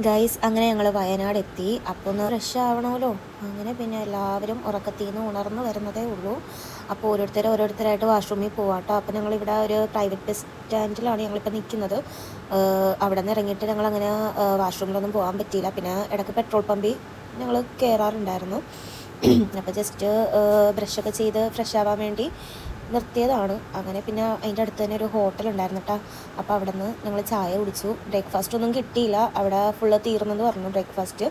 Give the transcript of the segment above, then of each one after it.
Guys അങ്ങനെ ഞങ്ങൾ വയനാട് എത്തി. അപ്പോൾ ഒന്ന് ഫ്രഷ് ആവണമല്ലോ. അങ്ങനെ പിന്നെ എല്ലാവരും ഉറക്കത്തിൽ നിന്ന് ഉണർന്നു വരുന്നതേ ഉള്ളൂ. അപ്പോൾ ഓരോരുത്തരായിട്ട് വാഷ്റൂമിൽ പോവാട്ടോ. അപ്പോൾ ഞങ്ങളിവിടെ ഒരു പ്രൈവറ്റ് ബസ് സ്റ്റാൻഡിലാണ് ഞങ്ങളിപ്പോൾ നിൽക്കുന്നത്. അവിടെ നിന്ന് ഇറങ്ങിയിട്ട് ഞങ്ങളങ്ങനെ വാഷ്റൂമിലൊന്നും പോകാൻ പറ്റിയില്ല. പിന്നെ ഇടയ്ക്ക് പെട്രോൾ പമ്പിൽ ഞങ്ങൾ കയറാറുണ്ടായിരുന്നു. അപ്പോൾ ജസ്റ്റ് ബ്രഷൊക്കെ ചെയ്ത് ഫ്രഷ് ആവാൻ വേണ്ടി നിർത്തിയതാണ്. അങ്ങനെ പിന്നെ അതിൻ്റെ അടുത്ത് തന്നെ ഒരു ഹോട്ടൽ ഉണ്ടായിരുന്നു കേട്ടോ. അപ്പോൾ അവിടെ നിന്ന് ഞങ്ങൾ ചായ കുടിച്ചു. ബ്രേക്ക്ഫാസ്റ്റ് ഒന്നും കിട്ടിയില്ല, അവിടെ ഫുള്ള് തീർന്നെന്ന് പറഞ്ഞു ബ്രേക്ക്ഫാസ്റ്റ്.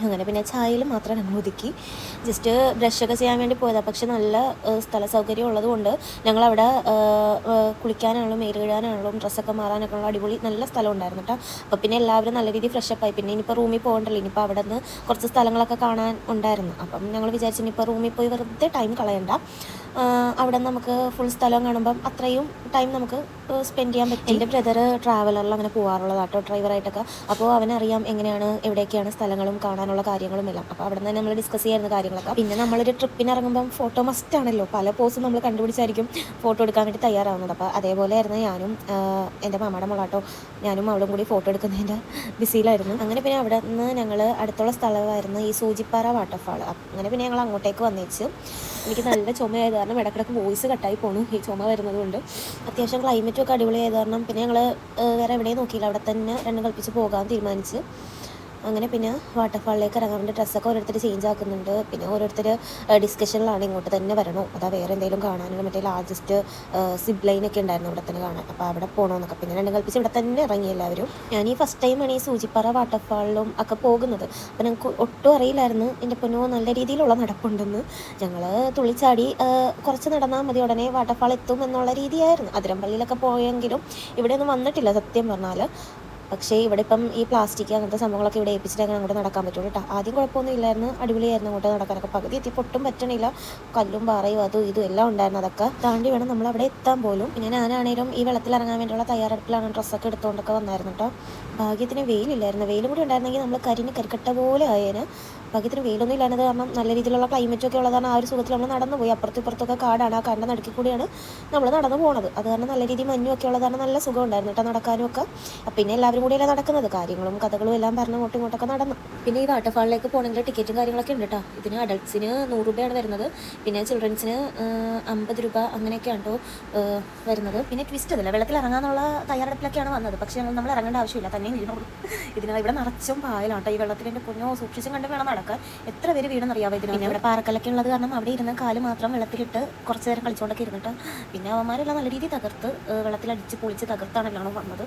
അങ്ങനെ പിന്നെ ചായയിൽ മാത്രം ഞങ്ങൾ ഒതുക്കി. ജസ്റ്റ് ബ്രഷൊക്കെ ചെയ്യാൻ വേണ്ടി പോയതാണ്. പക്ഷെ നല്ല സ്ഥല സൗകര്യം ഉള്ളതുകൊണ്ട് ഞങ്ങളവിടെ കുളിക്കാനാണെങ്കിലും മേല് കഴുകാനാണെങ്കിലും ഡ്രസ്സൊക്കെ മാറാനൊക്കെ ഉള്ള അടിപൊളി നല്ല സ്ഥലം ഉണ്ടായിരുന്നു കേട്ടോ. അപ്പോൾ പിന്നെ എല്ലാവരും നല്ല രീതിയിൽ ഫ്രഷപ്പായി. പിന്നെ ഇനിയിപ്പോൾ റൂമിൽ പോകണ്ടല്ലോ, ഇനിയിപ്പോൾ അവിടെ നിന്ന് കുറച്ച് സ്ഥലങ്ങളൊക്കെ കാണാൻ ഉണ്ടായിരുന്നു. അപ്പം ഞങ്ങൾ വിചാരിച്ചു ഇനിയിപ്പോൾ റൂമിൽ പോയി വെറുതെ ടൈം കളയണ്ട, അവിടെ നമുക്ക് ഫുൾ സ്ഥലം കാണുമ്പം അത്രയും ടൈം നമുക്ക് സ്പെൻഡ് ചെയ്യാൻ പറ്റും. എൻ്റെ ബ്രദർ ട്രാവലറിൽ അങ്ങനെ പോകാറുള്ളതാട്ടോ, ഡ്രൈവറായിട്ടൊക്കെ. അപ്പോൾ അവനറിയാം എങ്ങനെയാണ് എവിടെയൊക്കെയാണ് സ്ഥലങ്ങളും കാണാനുള്ള കാര്യങ്ങളും എല്ലാം. അപ്പോൾ അവിടെ നിന്ന് നമ്മൾ ഡിസ്കസ് ചെയ്യാറുന്ന കാര്യങ്ങളൊക്കെ. പിന്നെ നമ്മളൊരു ട്രിപ്പിന് ഇറങ്ങുമ്പം ഫോട്ടോ മസ്റ്റ് ആണല്ലോ. പല പോസും നമ്മൾ കണ്ടുപിടിച്ചായിരിക്കും ഫോട്ടോ എടുക്കാൻ വേണ്ടി തയ്യാറാവുന്നത്. അപ്പോൾ അതേപോലെ ആയിരുന്നു ഞാനും എൻ്റെ മാമയുടെ മോളാട്ടോ, ഞാനും അവളും കൂടി ഫോട്ടോ എടുക്കുന്നതിൻ്റെ ബിസിയിലായിരുന്നു. അങ്ങനെ പിന്നെ അവിടെ നിന്ന് ഞങ്ങൾ അടുത്തുള്ള സ്ഥലമായിരുന്നു ഈ സൂചിപ്പാറ വാട്ടർഫാൾ. അങ്ങനെ പിന്നെ ഞങ്ങൾ അങ്ങോട്ടേക്ക് വന്നേച്ച്. എനിക്ക് നല്ല ചുമയായത് കാരണം ഇടയ്ക്കിടയ്ക്ക് വോയിസ് കട്ടായി പോണു, ഈ ചുമ വരുന്നത് കൊണ്ട്. അത്യാവശ്യം ക്ലൈമറ്റും ഒക്കെ അടിപൊളിയായത് കാരണം പിന്നെ ഞങ്ങൾ വേറെ എവിടെയും നോക്കിയില്ല, അവിടെ തന്നെ രണ്ടും കൽപ്പിച്ച് പോകാൻ തീരുമാനിച്ച്. അങ്ങനെ പിന്നെ വാട്ടർഫാളിലേക്ക് ഇറങ്ങാൻ വേണ്ടി ഡ്രസ്സൊക്കെ ഓരോരുത്തർ ചേഞ്ച് ആക്കുന്നുണ്ട്. പിന്നെ ഓരോരുത്തർ ഡിസ്കഷനിലാണ് ഇങ്ങോട്ട് തന്നെ വരണോ അതാ വേറെ എന്തെങ്കിലും കാണാനുള്ള മറ്റേ ലാർജസ്റ്റ് സിബ് ലൈനൊക്കെ ഉണ്ടായിരുന്നു ഇവിടെ തന്നെ കാണാൻ. അപ്പോൾ അവിടെ പോകണമെന്നൊക്കെ പിന്നെ രണ്ടും കൽപ്പിച്ച് ഇവിടെ തന്നെ ഇറങ്ങി എല്ലാവരും. ഞാൻ ഈ ഫസ്റ്റ് ടൈമാണ് ഈ സൂചിപ്പാറ വാട്ടർഫാളിലും ഒക്കെ പോകുന്നത്. അപ്പോൾ ഞങ്ങൾക്ക് ഒട്ടും അറിയില്ലായിരുന്നു എൻ്റെ പൊന്നോ നല്ല രീതിയിലുള്ള നടപ്പുണ്ടെന്ന്. ഞങ്ങൾ തുള്ളിച്ചാടി കുറച്ച് നടന്നാൽ മതി ഉടനെ വാട്ടർഫാൾ എത്തും എന്നുള്ള രീതിയായിരുന്നു. അതിരമ്പള്ളിയിലൊക്കെ പോയെങ്കിലും ഇവിടെയൊന്നും വന്നിട്ടില്ല സത്യം പറഞ്ഞാൽ. പക്ഷേ ഇവിടെ ഇപ്പം ഈ പ്ലാസ്റ്റിക് അങ്ങനത്തെ സംഭവങ്ങളൊക്കെ ഇവിടെ ഏൽപ്പിച്ചിട്ട് അങ്ങോട്ട് നടക്കാൻ പറ്റുള്ളൂ കേട്ടോ. ആദ്യം കുഴപ്പമൊന്നും ഇല്ലായിരുന്നു, അടിപൊളിയായിരുന്നു അങ്ങോട്ട് നടക്കാനൊക്കെ. പകുതി എത്തി പൊട്ടും പറ്റണില്ല, കല്ലും പാറയും അതും ഇതും എല്ലാം ഉണ്ടായിരുന്നു. അതൊക്കെ താണ്ടി വേണം നമ്മൾ അവിടെ എത്താൻ പോലും. പിന്നെ ഞാനാണേലും ഈ വെള്ളത്തിൽ ഇറങ്ങാൻ വേണ്ടിയുള്ള തയ്യാറെടുപ്പിലാണ്, ഡ്രസ്സൊക്കെ എടുത്തുകൊണ്ടൊക്കെ വന്നായിരുന്നു കേട്ടോ. ഭാഗ്യത്തിന് വെയിലില്ലായിരുന്നു, വെയിലും കൂടി ഉണ്ടായിരുന്നെങ്കിൽ നമ്മൾ കരിക്കട്ട പോലെ ആയേന്. ഭാഗ്യത്തിന് വെയിലൊന്നും ഇല്ലാഞ്ഞത് കാരണം നല്ല രീതിയിലുള്ള ക്ലൈമറ്റൊക്കെ ഉള്ളതാണ്. ആ ഒരു സുഖത്തിൽ നമ്മൾ നടന്നു പോയി. അപ്പുറത്തും ഇപ്പുറത്തൊക്കെ കാടാണ്, ആ കാടിൻ്റെ നടുക്കി കൂടിയാണ് നമ്മൾ നടന്നു പോകുന്നത്. അത് കാരണം നല്ല രീതിയിൽ മഞ്ഞൊക്കെ ഉള്ളതാണ്, നല്ല സുഖം ഉണ്ടായിരുന്നു കേട്ടോ നടക്കാനും ഒക്കെ. പിന്നെ എല്ലാവരും കൂടിയല്ല നടക്കുന്നത്, കാര്യങ്ങളും കഥകളും എല്ലാം പറഞ്ഞ് അങ്ങോട്ടും ഇങ്ങോട്ടൊക്കെ നടന്നു. പിന്നെ ഈ വാട്ടർഫാളിലേക്ക് പോകണമെങ്കിൽ ടിക്കറ്റും കാര്യങ്ങളൊക്കെ ഉണ്ട് കേട്ടോ. ഇതിന് അഡൾട്ട്സിന് 100 രൂപയാണ് വരുന്നത്, പിന്നെ ചിൽഡ്രൻസിന് 50 രൂപ അങ്ങനെയൊക്കെയാണ് കേട്ടോ വരുന്നത്. പിന്നെ ട്വിസ്റ്റ് അതില്ല, വെള്ളത്തിൽ ഇറങ്ങാനുള്ള തയ്യാറെടുപ്പിലൊക്കെയാണ് വന്നത്. പക്ഷേ നമ്മൾ ഇറങ്ങേണ്ട ആവശ്യമില്ല, തന്നെ വീണോളൂ. ഇവിടെ നിറച്ചും പായലാട്ടോ ഈ വെള്ളത്തിൽ. എൻ്റെ പൊന്നോ സൂക്ഷിച്ചും കണ്ട് വേണം നടക്കാൻ. എത്ര പേര് വീണെന്നറിയാമോ ഇതിന്. പിന്നെ ഇവിടെ പാറക്കല്ലൊക്കെ ഉള്ളത് കാരണം അവിടെ ഇരുന്ന് കാല് മാത്രം വെള്ളത്തിലിട്ട് കുറച്ച് നേരം കളിച്ചുകൊണ്ടൊക്കെ ഇരുന്നിട്ട് പിന്നെ അവന്മാരെല്ലാം നല്ല രീതിയിൽ തകർത്ത് വെള്ളത്തിലടിച്ച് പൊളിച്ച് തകർത്താണ് എല്ലാം വന്നത്.